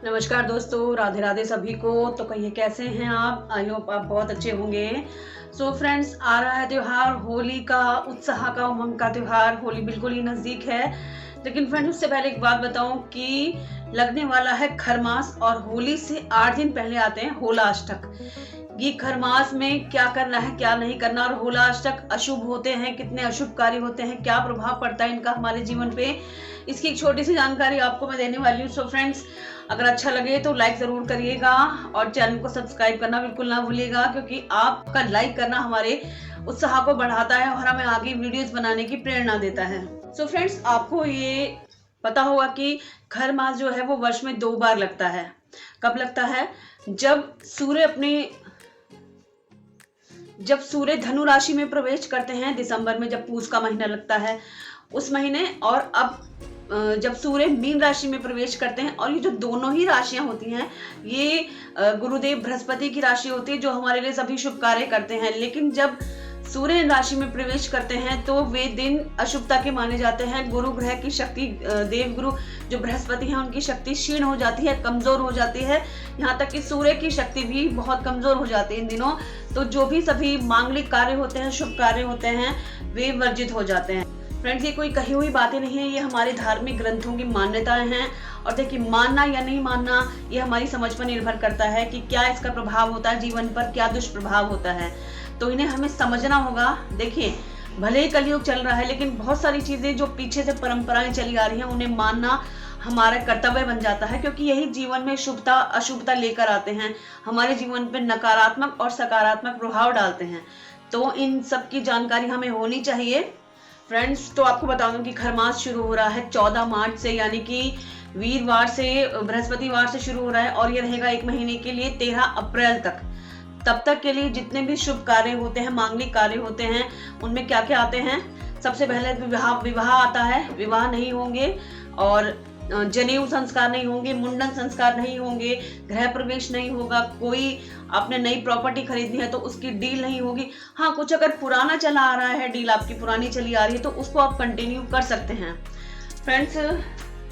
नमस्कार दोस्तों, राधे राधे सभी को। तो कहिए कैसे हैं आप? आई होप आप बहुत अच्छे होंगे। सो फ्रेंड्स, आ रहा है त्योहार होली का, उत्साह का, उमंग का त्योहार। होली बिल्कुल ही नज़दीक है। लेकिन फ्रेंड्स, उससे पहले एक बात बताऊं कि लगने वाला है खरमास और होली से 8 दिन पहले आते हैं होलाअष्टक। ये खरमास में क्या करना है, क्या नहीं करना, और होलाअष्टक अशुभ होते हैं, कितने अशुभ कार्य होते हैं, क्या प्रभाव पड़ता है इनका हमारे जीवन पे, इसकी एक छोटी सी जानकारी आपको मैं देने वाली हूँ। सो फ्रेंड्स, अगर अच्छा लगे तो लाइक जरूर करिएगा और चैनल को सब्सक्राइब करना बिल्कुल ना भूलिएगा, क्योंकि आपका लाइक करना हमारे उत्साह को बढ़ाता है और हमें आगे वीडियोस बनाने की प्रेरणा देता है। सो फ्रेंड्स, आपको ये पता होगा कि खर मास जो है वो वर्ष में 2 बार लगता है। कब लगता है? जब सूर्य धनु राशि में प्रवेश करते हैं दिसंबर में, जब पूस का महीना लगता है उस महीने, और अब जब सूर्य मीन राशि में प्रवेश करते हैं। और ये जो दोनों ही राशियां होती हैं, ये गुरुदेव बृहस्पति की राशि होती है, जो हमारे लिए सभी शुभ कार्य करते हैं। लेकिन जब सूर्य राशि में प्रवेश करते हैं तो वे दिन अशुभता के माने जाते हैं। गुरु ग्रह की शक्ति, देव गुरु जो बृहस्पति हैं, उनकी शक्ति क्षीण हो जाती है, कमजोर हो जाती है। यहाँ तक कि सूर्य की शक्ति भी बहुत कमजोर हो जाती है इन दिनों। तो जो भी सभी मांगलिक कार्य होते हैं, शुभ कार्य होते हैं, वे वर्जित हो जाते हैं। फ्रेंड्स, ये कोई कही हुई बातें नहीं है, ये हमारे धार्मिक ग्रंथों की मान्यताएं हैं। और देखिए, मानना या नहीं मानना ये हमारी समझ पर निर्भर करता है कि क्या इसका प्रभाव होता है जीवन पर, क्या दुष्प्रभाव होता है। तो इन्हें हमें समझना होगा। देखिए, भले ही कलयुग चल रहा है, लेकिन बहुत सारी चीजें जो पीछे से परंपराएं चली आ रही हैं, उन्हें मानना हमारा कर्तव्य बन जाता है, क्योंकि यही जीवन में शुभता अशुभता लेकर आते हैं, हमारे जीवन पर नकारात्मक और सकारात्मक प्रभाव डालते हैं। तो इन सब की जानकारी हमें होनी चाहिए। फ्रेंड्स, तो आपको बता दूं कि खरमास शुरू हो रहा है 14 मार्च से, यानी कि वीरवार से, बृहस्पतिवार से शुरू हो रहा है, और ये रहेगा 1 महीने के लिए, 13 अप्रैल तक। तब तक के लिए जितने भी शुभ कार्य होते हैं, मांगलिक कार्य होते हैं, उनमें क्या क्या आते हैं? सबसे पहले विवाह आता है। विवाह नहीं होंगे, और जनेऊ संस्कार नहीं होंगे, मुंडन संस्कार नहीं होंगे, गृह प्रवेश नहीं होगा, कोई आपने नई प्रॉपर्टी खरीदनी है तो उसकी डील नहीं होगी। हाँ, कुछ अगर पुराना चला आ रहा है, डील आपकी पुरानी चली आ रही है, तो उसको आप कंटिन्यू कर सकते हैं।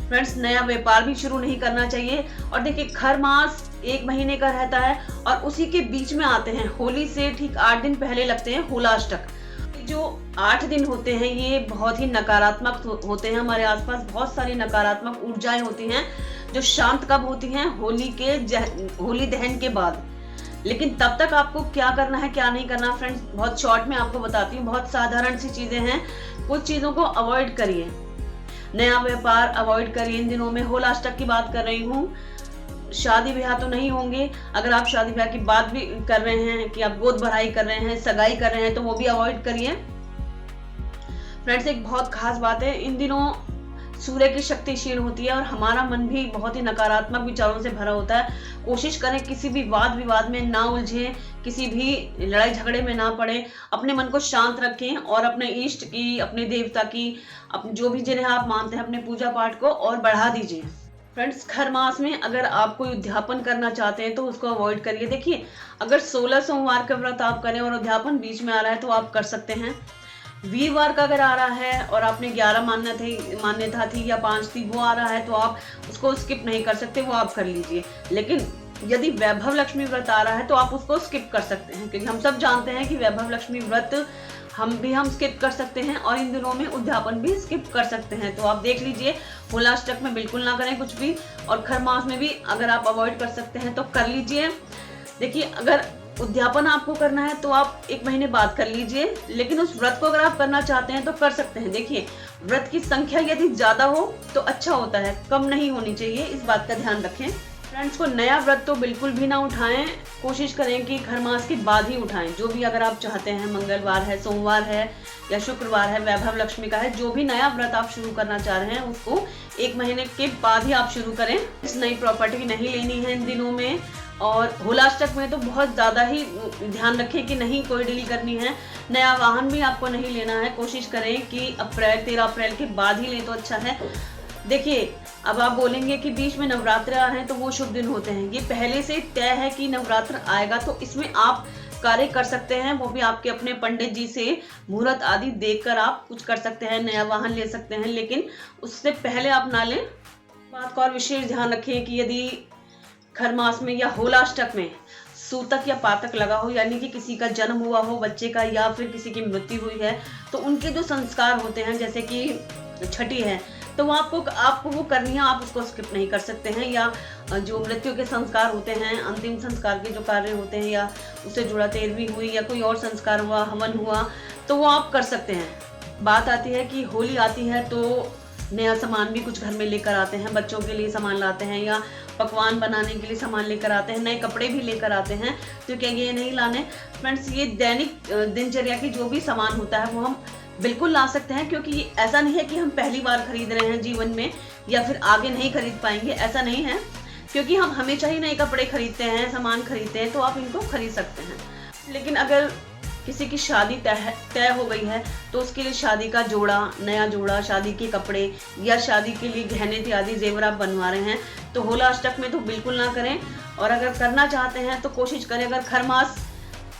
फ्रेंड्स, नया व्यापार भी शुरू नहीं करना चाहिए। और देखिए, खर मास 1 महीने का रहता है, और उसी के बीच में आते हैं, होली से ठीक 8 दिन पहले लगते हैं होलाअष्टक। जो 8 दिन होते हैं ये बहुत ही नकारात्मक होते हैं। हमारे आसपास बहुत सारी नकारात्मक ऊर्जाएं होती हैं, जो शांत कब होती हैं? होली दहन के बाद। लेकिन तब तक आपको क्या करना है, क्या नहीं करना, फ्रेंड्स, बहुत शॉर्ट में आपको बताती हूँ। बहुत साधारण सी चीजें हैं। कुछ चीजों को अवॉइड करिए। नया व्यापार अवॉइड करिए इन दिनों में। होलाअष्टक की बात कर रही हूँ, शादी ब्याह तो नहीं होंगे। अगर आप शादी ब्याह की बात भी कर रहे हैं कि आप गोद भराई कर रहे हैं, सगाई कर रहे हैं, तो वो भी अवॉइड करिए। फ्रेंड्स, एक बहुत खास बात है, इन दिनों सूर्य की शक्ति क्षीण होती है और हमारा मन भी बहुत ही नकारात्मक विचारों से भरा होता है। कोशिश करें किसी भी वाद विवाद में ना उलझें, किसी भी लड़ाई झगड़े में ना पड़े। अपने मन को शांत रखें और अपने इष्ट की, अपने देवता की, अपने जो भी जिन्हें आप मानते हैं, अपने पूजा पाठ को और बढ़ा दीजिए। फ्रेंड्स, खर मास में अगर आप कोई उद्यापन करना चाहते हैं तो उसको अवॉइड करिए। देखिए, अगर 16 सोमवार का व्रत आप करें और उद्यापन बीच में आ रहा है तो आप कर सकते हैं। वीरवार का अगर आ रहा है और आपने 11 मान्यता थी या 5 थी, वो आ रहा है, तो आप उसको स्किप नहीं कर सकते, वो आप कर लीजिए। लेकिन यदि वैभव लक्ष्मी व्रत आ रहा है तो आप उसको स्किप कर सकते हैं, क्योंकि हम सब जानते हैं कि वैभव लक्ष्मी व्रत हम स्किप कर सकते हैं, और इन दिनों में उद्यापन भी स्किप कर सकते हैं। तो आप देख लीजिए, होलाअष्टक में बिल्कुल ना करें कुछ भी, और खर मास में भी अगर आप अवॉइड कर सकते हैं तो कर लीजिए। देखिए, अगर उद्यापन आपको करना है तो आप 1 महीने बाद कर लीजिए, लेकिन उस व्रत को अगर आप करना चाहते हैं तो कर सकते हैं। देखिए, व्रत की संख्या यदि ज्यादा हो तो अच्छा होता है, कम नहीं होनी चाहिए, इस बात का ध्यान रखें। फ्रेंड्स, को नया व्रत तो बिल्कुल भी ना उठाएं। कोशिश करें कि खर मास के बाद ही उठाएं। जो भी अगर आप चाहते हैं, मंगलवार है, सोमवार है या शुक्रवार है, वैभव लक्ष्मी का है, जो भी नया व्रत आप शुरू करना चाह रहे हैं उसको 1 महीने के बाद ही आप शुरू करें। इस नई प्रॉपर्टी नहीं लेनी है इन दिनों में। और होलाअष्टक में तो बहुत ज़्यादा ही ध्यान रखें कि नहीं कोई डील करनी है। नया वाहन भी आपको नहीं लेना है। कोशिश करें कि 13 अप्रैल के बाद ही लें तो अच्छा है। देखिए, अब आप बोलेंगे कि बीच में नवरात्र आ रहे हैं तो वो शुभ दिन होते हैं। ये पहले से तय है कि नवरात्र आएगा, तो इसमें आप कार्य कर सकते हैं, वो भी आपके अपने पंडित जी से मुहूर्त आदि देखकर आप कुछ कर सकते हैं, नया वाहन ले सकते हैं, लेकिन उससे पहले आप ना लें। बात का और विशेष ध्यान रखें कि यदि खरमास में या होलाष्टक में सूतक या पातक लगा हो, यानी कि किसी का जन्म हुआ हो बच्चे का या फिर किसी की मृत्यु हुई है, तो उनके जो संस्कार होते हैं जैसे कि छठी है तो वो आपको वो करनी है, आप उसको स्किप नहीं कर सकते हैं। या जो मृत्यु के संस्कार होते हैं, अंतिम संस्कार के जो कार्य होते हैं या उससे जुड़ा 13वीं हुई या कोई और संस्कार हुआ, हवन हुआ, तो वो आप कर सकते हैं। बात आती है कि होली आती है तो नया सामान भी कुछ घर में लेकर आते हैं, बच्चों के लिए सामान लाते हैं या पकवान बनाने के लिए सामान लेकर आते हैं, नए कपड़े भी लेकर आते हैं। तो क्या ये नहीं लाने? फ्रेंड्स, ये दैनिक दिनचर्या की जो भी सामान होता है वो हम बिल्कुल ला सकते हैं, क्योंकि ऐसा नहीं है कि हम पहली बार खरीद रहे हैं जीवन में या फिर आगे नहीं खरीद पाएंगे, ऐसा नहीं है। क्योंकि हम हमेशा ही नए कपड़े खरीदते हैं, सामान खरीदते हैं, तो आप इनको खरीद सकते हैं। लेकिन अगर किसी की शादी तय हो गई है तो उसके लिए शादी का जोड़ा, नया जोड़ा, शादी के कपड़े या शादी के लिए गहने इत्यादि जेवर आप बनवा रहे हैं तो होलाष्टक में तो बिल्कुल ना करें। और अगर करना चाहते हैं तो कोशिश करें, अगर खरमास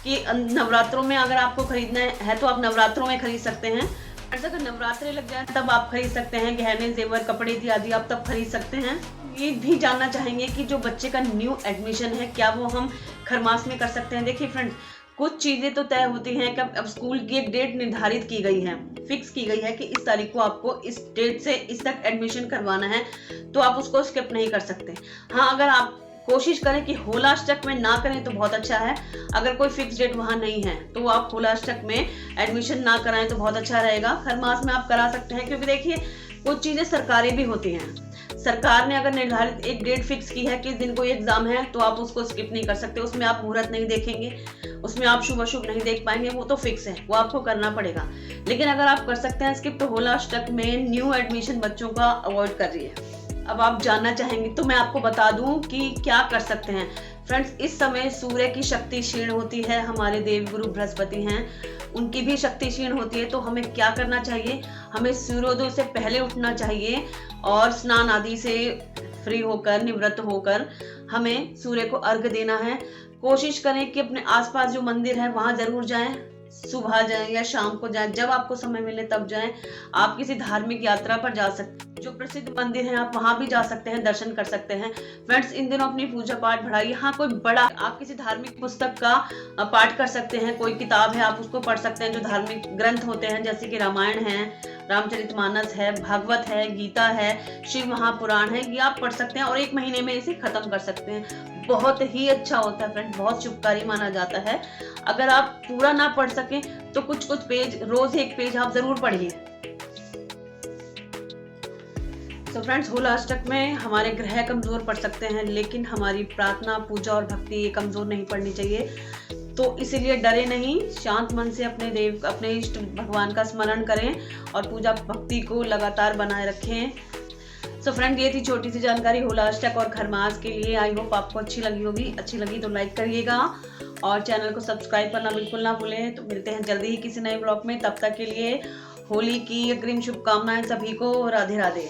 कि नवरात्रों में अगर आपको खरीदना है तो आप नवरात्रों में खरीद सकते हैं। ऐसा अगर नवरात्रे लग जाए तब आप खरीद सकते हैं, गहने जेवर कपड़े इत्यादि आप तब खरीद सकते हैं। ये भी जानना चाहेंगे कि जो बच्चे का न्यू एडमिशन है क्या वो हम खरमास में कर सकते हैं? देखिए फ्रेंड्स, कुछ चीजें तो तय होती हैं कि अब स्कूल की एक डेट निर्धारित की गई है, फिक्स की गई है कि इस तारीख को आपको इस डेट से इस तक एडमिशन करवाना है, तो आप उसको स्किप नहीं कर सकते। हाँ, अगर आप कोशिश करें कि होलाष्टक में ना करें तो बहुत अच्छा है। अगर कोई फिक्स डेट वहां नहीं है तो आप होलाष्टक में एडमिशन ना कराएं तो बहुत अच्छा रहेगा। खरमास में आप करा सकते हैं, क्योंकि देखिए कुछ चीजें सरकारी भी होती हैं। सरकार ने अगर निर्धारित एक डेट फिक्स की है कि इस दिन कोई एग्जाम है तो आप उसको स्किप नहीं कर सकते। उसमें आप मुहूर्त नहीं देखेंगे, उसमें आप शुभ अशुभ नहीं देख पाएंगे, वो तो फिक्स है, वो आपको करना पड़ेगा। लेकिन अगर आप कर सकते हैं स्किप, तो होलाष्टक में न्यू एडमिशन बच्चों का अवॉइड करिए। अब आप जानना चाहेंगे तो मैं आपको बता दूं कि क्या कर सकते हैं। फ्रेंड्स, इस समय सूर्य की शक्ति क्षीण होती है, हमारे देवगुरु बृहस्पति हैं, उनकी भी शक्ति क्षीण होती है। तो हमें क्या करना चाहिए? हमें सूर्योदय से पहले उठना चाहिए और स्नान आदि से फ्री होकर, निवृत्त होकर हमें सूर्य को अर्घ्य देना है। कोशिश करें कि अपने आसपास जो मंदिर है वहां जरूर जाएं, सुबह जाएं या शाम को जाएं, जब आपको समय मिले तब जाएं। आप किसी धार्मिक यात्रा पर जा सकते हैं, जो प्रसिद्ध मंदिर हैं आप वहां भी जा सकते हैं, दर्शन कर सकते हैं। फ्रेंड्स, इन दिनों अपनी पूजा पाठ बढ़ाइए। हाँ, कोई बड़ा आप किसी धार्मिक पुस्तक का पाठ कर सकते हैं, कोई किताब है आप उसको पढ़ सकते हैं। जो धार्मिक ग्रंथ होते हैं जैसे कि रामायण है, रामचरितमानस है, भागवत है, गीता है, शिव महापुराण है, ये आप पढ़ सकते हैं और 1 महीने में इसे खत्म कर सकते हैं। बहुत ही अच्छा होता है फ्रेंड, बहुत शुभकारी माना जाता है। अगर आप पूरा ना पढ़ सकें तो कुछ पेज, रोज 1 पेज आप जरूर पढ़िए। तो फ्रेंड्स, होलाष्टक में हमारे ग्रह कमजोर पड़ सकते हैं, लेकिन हमारी प्रार्थना, पूजा और भक्ति ये कमजोर नहीं पड़नी चाहिए। तो इसीलिए डरे नहीं, शांत मन से अपने इष्ट भगवान का स्मरण करें और पूजा भक्ति को लगातार बनाए रखें। सो फ्रेंड, ये थी छोटी सी जानकारी होलाष्टक और खरमास के लिए। आई होप आपको अच्छी लगी होगी। अच्छी लगी तो लाइक करिएगा और चैनल को सब्सक्राइब करना बिल्कुल ना भूलें। तो मिलते हैं जल्दी ही किसी नए ब्लॉग में। तब तक के लिए होली की अग्रिम शुभकामनाएं सभी को। राधे राधे।